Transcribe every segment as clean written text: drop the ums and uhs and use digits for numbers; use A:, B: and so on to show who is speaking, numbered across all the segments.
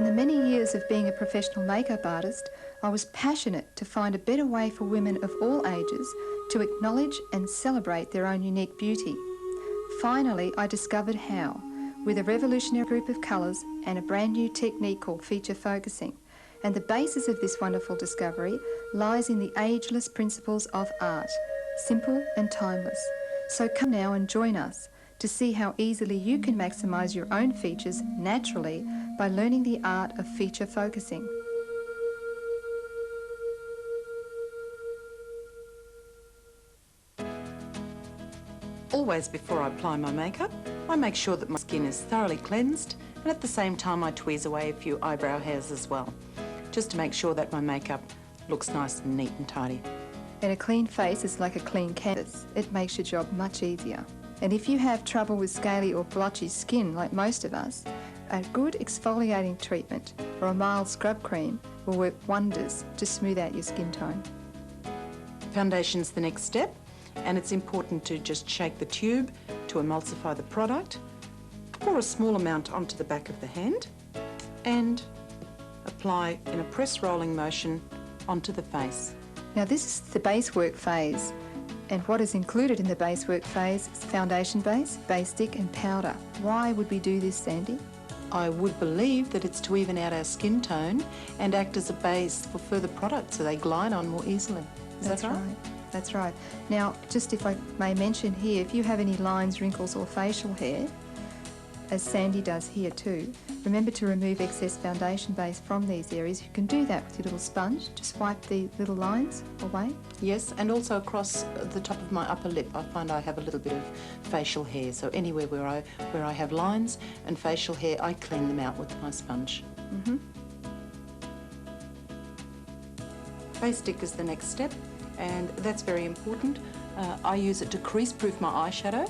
A: the many years of being a professional makeup artist, I was passionate to find a better way for women of all ages to acknowledge and celebrate their own unique beauty. Finally, I discovered how, with a revolutionary group of colours and a brand new technique called feature focusing. And the basis of this wonderful discovery lies in the ageless principles of art, simple and timeless. So come now and join us to see how easily you can maximise your own features naturally by learning the art of feature focusing.
B: Always before I apply my makeup, I make sure that my skin is thoroughly cleansed, and at the same time I tweeze away a few eyebrow hairs as well, just to make sure that my makeup looks nice and neat and tidy.
A: And a clean face is like a clean canvas. It makes your job much easier. And if you have trouble with scaly or blotchy skin, like most of us, a good exfoliating treatment or a mild scrub cream will work wonders to smooth out your skin tone.
B: Foundation's the next step, and it's important to just shake the tube to emulsify the product, pour a small amount onto the back of the hand, and apply in a press rolling motion onto the face.
A: Now this is the base work phase, and what is included in the base work phase is foundation base, base stick and powder. Why would we do this, Sandy?
B: I would believe that it's to even out our skin tone and act as a base for further products so they glide on more easily. Is that right?
A: That's right. Now, just if I may mention here, if you have any lines, wrinkles or facial hair, as Sandy does here too, remember to remove excess foundation base from these areas. You can do that with your little sponge. Just wipe the little lines away.
B: Yes, and also across the top of my upper lip, I find I have a little bit of facial hair. So anywhere where I have lines and facial hair, I clean them out with my sponge. Face stick is the next step, and that's very important. I use it to crease-proof my eyeshadow,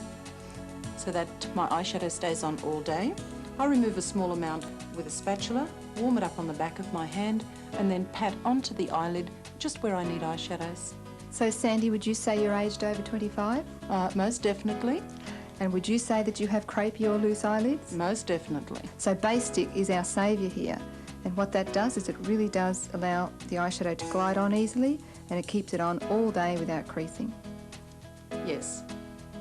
B: so that my eyeshadow stays on all day. I remove a small amount with a spatula, warm it up on the back of my hand, and then pat onto the eyelid just where I need eyeshadows.
A: So Sandy, would you say you're aged over 25?
B: Most definitely.
A: And would you say that you have crepey or loose eyelids?
B: Most definitely.
A: So base stick is our saviour here. And what that does is it really does allow the eyeshadow to glide on easily, and it keeps it on all day without creasing.
B: Yes.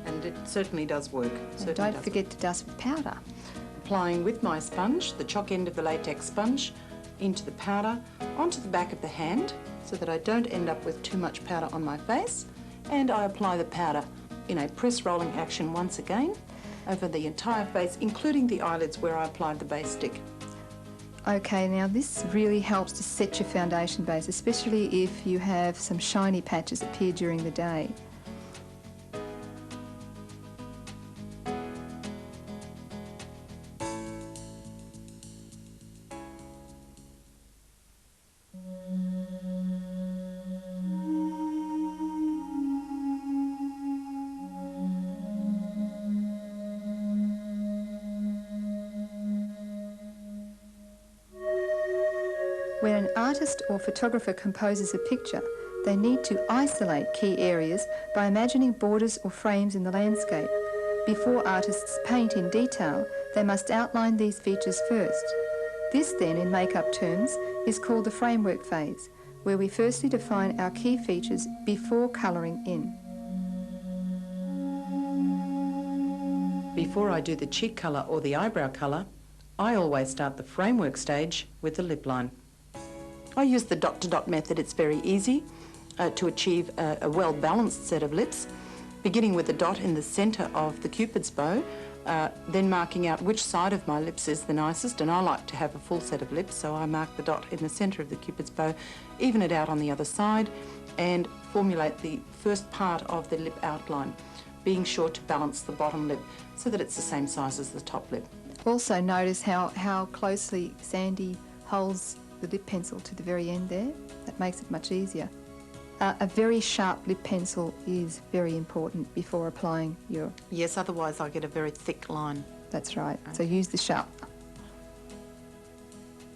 B: And it certainly does work.
A: And don't forget to dust with powder.
B: Applying with my sponge, the chock end of the latex sponge, into the powder, onto the back of the hand, so that I don't end up with too much powder on my face. And I apply the powder in a press rolling action once again over the entire face, including the eyelids where I applied the base stick.
A: Okay, now this really helps to set your foundation base, especially if you have some shiny patches appear during the day. When an artist or photographer composes a picture, they need to isolate key areas by imagining borders or frames in the landscape. Before artists paint in detail, they must outline these features first. This then, in makeup terms, is called the framework phase, where we firstly define our key features before colouring in.
B: Before I do the cheek colour or the eyebrow colour, I always start the framework stage with the lip line. I use the dot-to-dot method. It's very easy to achieve a well-balanced set of lips, beginning with a dot in the centre of the Cupid's bow, then marking out which side of my lips is the nicest, and I like to have a full set of lips, so I mark the dot in the centre of the Cupid's bow, even it out on the other side, and formulate the first part of the lip outline, being sure to balance the bottom lip so that it's the same size as the top lip.
A: Also notice how closely Sandy holds the lip pencil to the very end there. That makes it much easier. A very sharp lip pencil is very important before applying your...
B: Yes, otherwise I get a very thick line.
A: That's right. Okay. So use the sharp.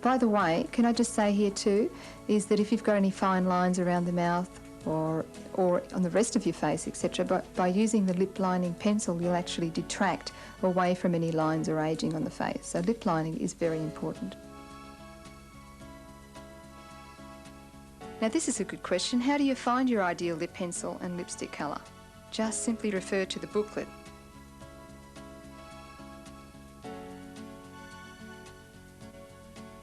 A: By the way, can I just say here too, is that if you've got any fine lines around the mouth or on the rest of your face, etc., but by using the lip lining pencil, you'll actually detract away from any lines or aging on the face. So lip lining is very important. Now this is a good question. How do you find your ideal lip pencil and lipstick colour? Just simply refer to the booklet.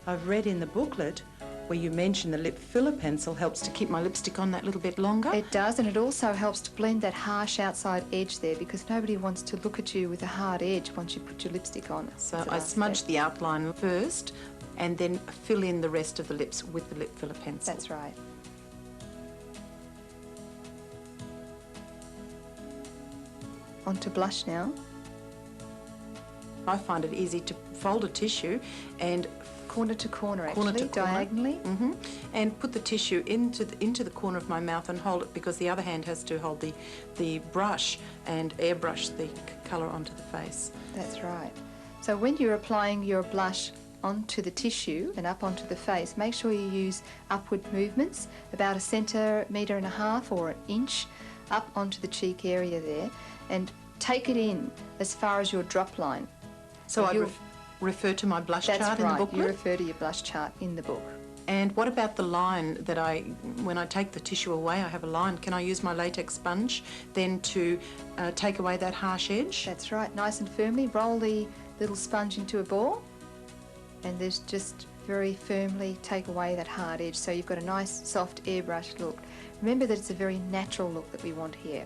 B: I've read in the booklet where you mention the lip filler pencil helps to keep my lipstick on that little bit longer.
A: It does, and it also helps to blend that harsh outside edge there, because nobody wants to look at you with a hard edge once you put your lipstick on.
B: So I smudge the outline first and then fill in the rest of the lips with the lip filler pencil.
A: That's right. On to blush now.
B: I find it easy to fold a tissue and
A: corner to corner, actually, diagonally.
B: And put the tissue into the corner of my mouth and hold it, because the other hand has to hold the brush and airbrush the colour onto the face.
A: That's right. So when you're applying your blush onto the tissue and up onto the face, make sure you use upward movements, about 1.5 centimetres or 1 inch up onto the cheek area there, and take it in as far as your drop line.
B: So I refer to my blush chart in the booklet?
A: That's right, you refer to your blush chart in the book.
B: And what about the line that when I take the tissue away, I have a line. Can I use my latex sponge then to take away that harsh edge?
A: That's right, nice and firmly. Roll the little sponge into a ball and just very firmly take away that hard edge, so you've got a nice soft airbrush look. Remember that it's a very natural look that we want here.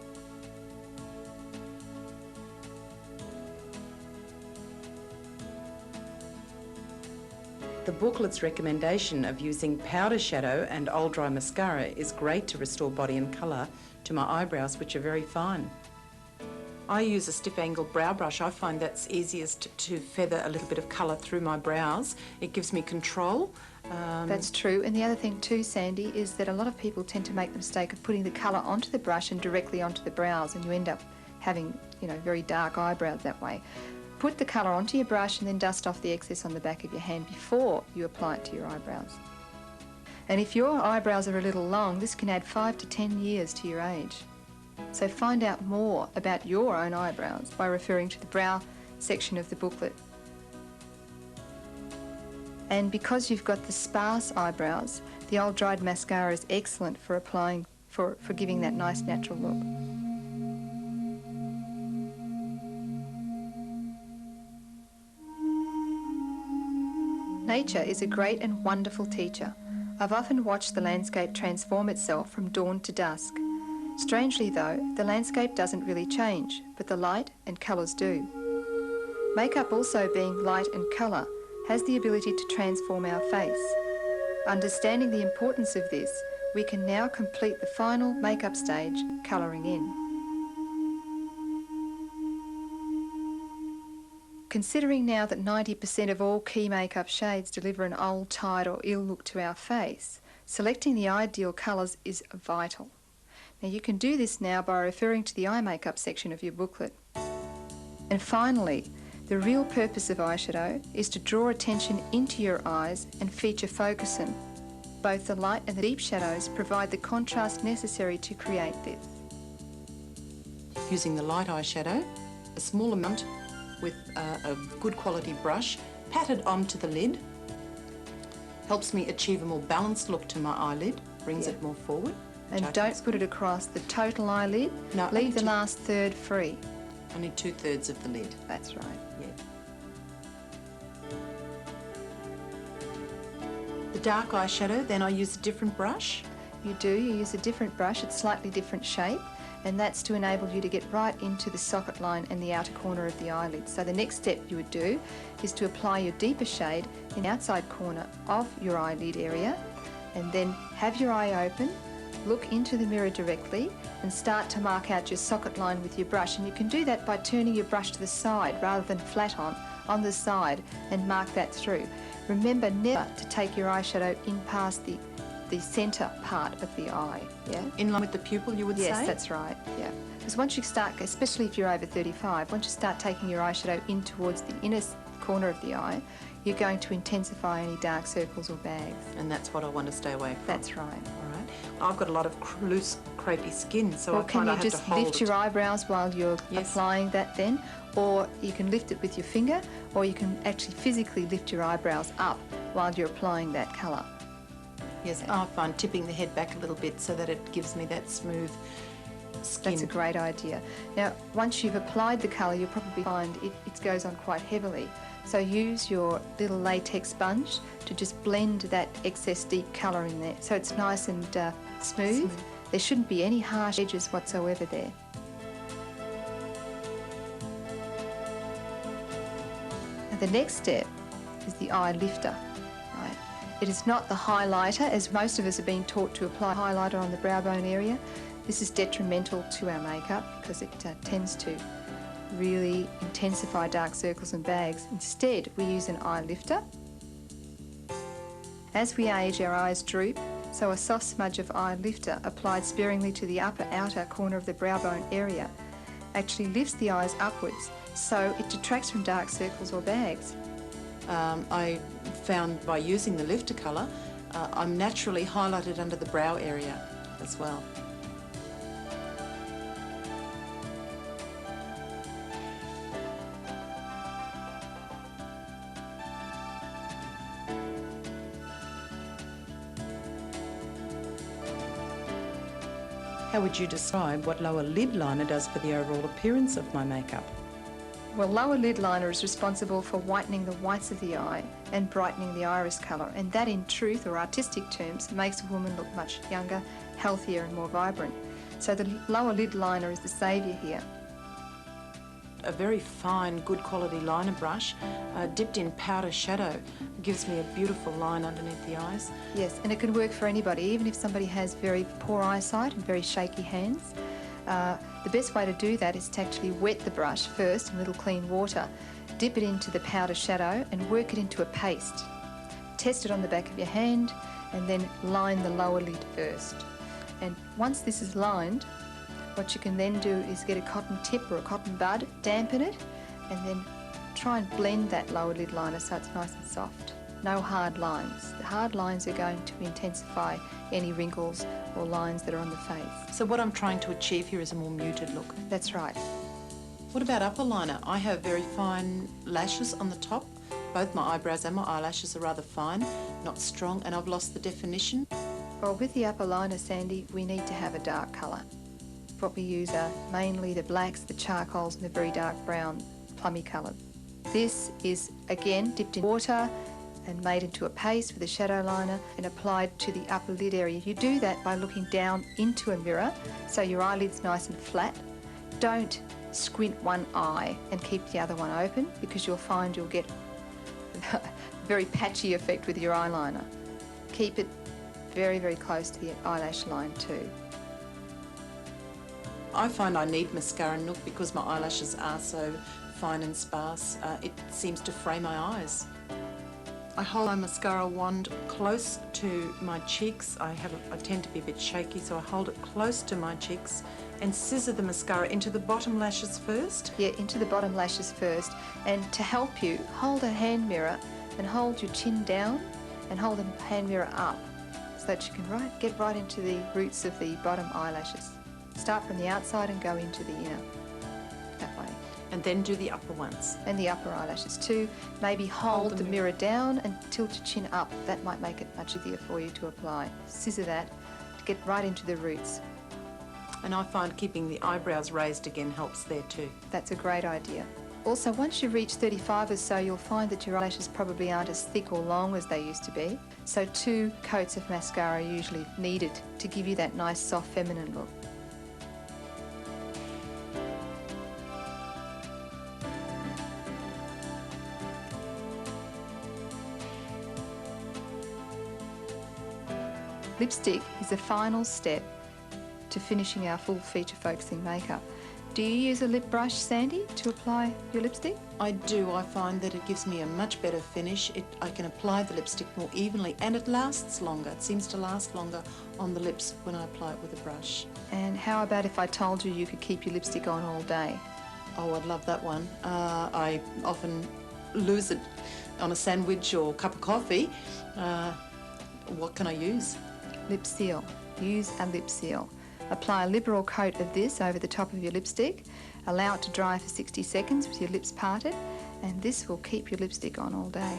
B: The booklet's recommendation of using powder shadow and old dry mascara is great to restore body and colour to my eyebrows, which are very fine. I use a stiff angle brow brush. I find that's easiest to feather a little bit of colour through my brows. It gives me control.
A: That's true, and the other thing too, Sandy, is that a lot of people tend to make the mistake of putting the colour onto the brush and directly onto the brows, and you end up having, very dark eyebrows that way. Put the colour onto your brush and then dust off the excess on the back of your hand before you apply it to your eyebrows. And if your eyebrows are a little long, this can add 5 to 10 years to your age. So find out more about your own eyebrows by referring to the brow section of the booklet. And because you've got the sparse eyebrows, the old dried mascara is excellent for applying, for giving that nice natural look. Nature is a great and wonderful teacher. I've often watched the landscape transform itself from dawn to dusk. Strangely though, the landscape doesn't really change, but the light and colours do. Makeup, also being light and colour, has the ability to transform our face. Understanding the importance of this, we can now complete the final makeup stage, colouring in. Considering now that 90% of all key makeup shades deliver an old, tired or ill look to our face, selecting the ideal colours is vital. Now you can do this now by referring to the eye makeup section of your booklet. And finally, the real purpose of eyeshadow is to draw attention into your eyes and feature focus them. Both the light and the deep shadows provide the contrast necessary to create this.
B: Using the light eyeshadow, a small amount with a good quality brush, patted onto the lid, helps me achieve a more balanced look to my eyelid, brings it more forward.
A: And don't put it across the total eyelid,
B: no,
A: leave the last third free.
B: Only 2/3 of the lid.
A: That's right.
B: Yeah. The dark eyeshadow, then I use a different brush.
A: You use a different brush, it's slightly different shape, and that's to enable you to get right into the socket line and the outer corner of the eyelid. So the next step you would do is to apply your deeper shade in the outside corner of your eyelid area, and then have your eye open, look into the mirror directly and start to mark out your socket line with your brush. And you can do that by turning your brush to the side rather than flat on the side, and mark that through. Remember never to take your eyeshadow in past the centre part of the eye, yeah?
B: In line with the pupil, you would say?
A: Yes, that's right, yeah. Because once you start, especially if you're over 35, once you start taking your eyeshadow in towards the inner corner of the eye, you're going to intensify any dark circles or bags.
B: And that's what I want to stay away from.
A: That's right.
B: All right. I've got a lot of loose, crepey skin, so
A: Well,
B: I find I have to hold it.
A: can you just lift your eyebrows while you're applying that then? Or you can lift it with your finger, or you can actually physically lift your eyebrows up while you're applying that colour.
B: Yes, I find tipping the head back a little bit so that it gives me that smooth skin.
A: That's a great idea. Now, once you've applied the colour, you'll probably find it goes on quite heavily. So use your little latex sponge to just blend that excess deep colour in there so it's nice and smooth. There shouldn't be any harsh edges whatsoever there. The next step is the eye lifter. Right? It is not the highlighter, as most of us have been taught to apply highlighter on the brow bone area. This is detrimental to our makeup because it tends to really intensify dark circles and bags. Instead, we use an eye lifter. As we age, our eyes droop, so a soft smudge of eye lifter applied sparingly to the upper outer corner of the brow bone area actually lifts the eyes upwards, so it detracts from dark circles or bags.
B: I found by using the lifter colour, I'm naturally highlighted under the brow area as well. How would you describe what lower lid liner does for the overall appearance of my makeup?
A: Well, lower lid liner is responsible for whitening the whites of the eye and brightening the iris colour, and that in truth, or artistic terms, makes a woman look much younger, healthier and more vibrant. So the lower lid liner is the saviour here.
B: A very fine, good quality liner brush dipped in powder shadow gives me a beautiful line underneath the eyes.
A: Yes, and it can work for anybody, even if somebody has very poor eyesight and very shaky hands. The best way to do that is to actually wet the brush first in a little clean water, dip it into the powder shadow and work it into a paste. Test it on the back of your hand and then line the lower lid first. And once this is lined, what you can then do is get a cotton tip or a cotton bud, dampen it, and then try and blend that lower lid liner so it's nice and soft. No hard lines. The hard lines are going to intensify any wrinkles or lines that are on the face.
B: So what I'm trying to achieve here is a more muted look.
A: That's right.
B: What about upper liner? I have very fine lashes on the top. Both my eyebrows and my eyelashes are rather fine, not strong, and I've lost the definition.
A: Well, with the upper liner, Sandy, we need to have a dark colour. What we use are mainly the blacks, the charcoals and the very dark brown, plummy coloured. This is again dipped in water and made into a paste with a shadow liner and applied to the upper lid area. You do that by looking down into a mirror so your eyelid's nice and flat. Don't squint one eye and keep the other one open because you'll find you'll get a very patchy effect with your eyeliner. Keep it very, very close to the eyelash line too.
B: I find I need mascara, Nouk, because my eyelashes are so fine and sparse. It seems to fray my eyes. I hold my mascara wand close to my cheeks. I tend to be a bit shaky, so I hold it close to my cheeks and scissor the mascara into the bottom lashes first.
A: Yeah, into the bottom lashes first. And to help you, hold a hand mirror and hold your chin down and hold the hand mirror up so that you can get right into the roots of the bottom eyelashes. Start from the outside and go into the inner, that way.
B: And then do the upper ones.
A: And the upper eyelashes too. Maybe hold the mirror down and tilt your chin up. That might make it much easier for you to apply. Scissor that to get right into the roots.
B: And I find keeping the eyebrows raised again helps there too.
A: That's a great idea. Also, once you reach 35 or so, you'll find that your eyelashes probably aren't as thick or long as they used to be. So 2 coats of mascara are usually needed to give you that nice, soft, feminine look. Lipstick is the final step to finishing our full feature focusing makeup. Do you use a lip brush, Sandy, to apply your lipstick?
B: I do. I find that it gives me a much better finish. I can apply the lipstick more evenly and it lasts longer. It seems to last longer on the lips when I apply it with a brush.
A: And how about if I told you you could keep your lipstick on all day?
B: Oh, I'd love that one. I often lose it on a sandwich or cup of coffee. What can I use?
A: Lip seal. Use a lip seal. Apply a liberal coat of this over the top of your lipstick. Allow it to dry for 60 seconds with your lips parted, and this will keep your lipstick on all day.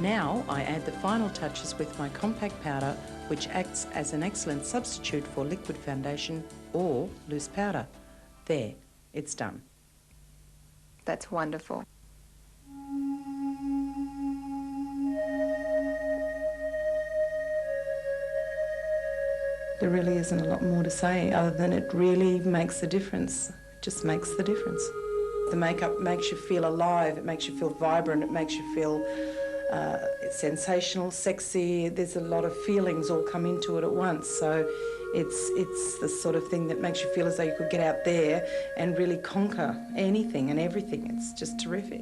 B: Now I add the final touches with my compact powder, which acts as an excellent substitute for liquid foundation or loose powder. There, it's done.
A: That's wonderful.
B: There really isn't a lot more to say other than it really makes a difference. It just makes the difference. The makeup makes you feel alive, it makes you feel vibrant, it makes you feel sensational, sexy. There's a lot of feelings all come into it at once. So it's the sort of thing that makes you feel as though you could get out there and really conquer anything and everything. It's just terrific.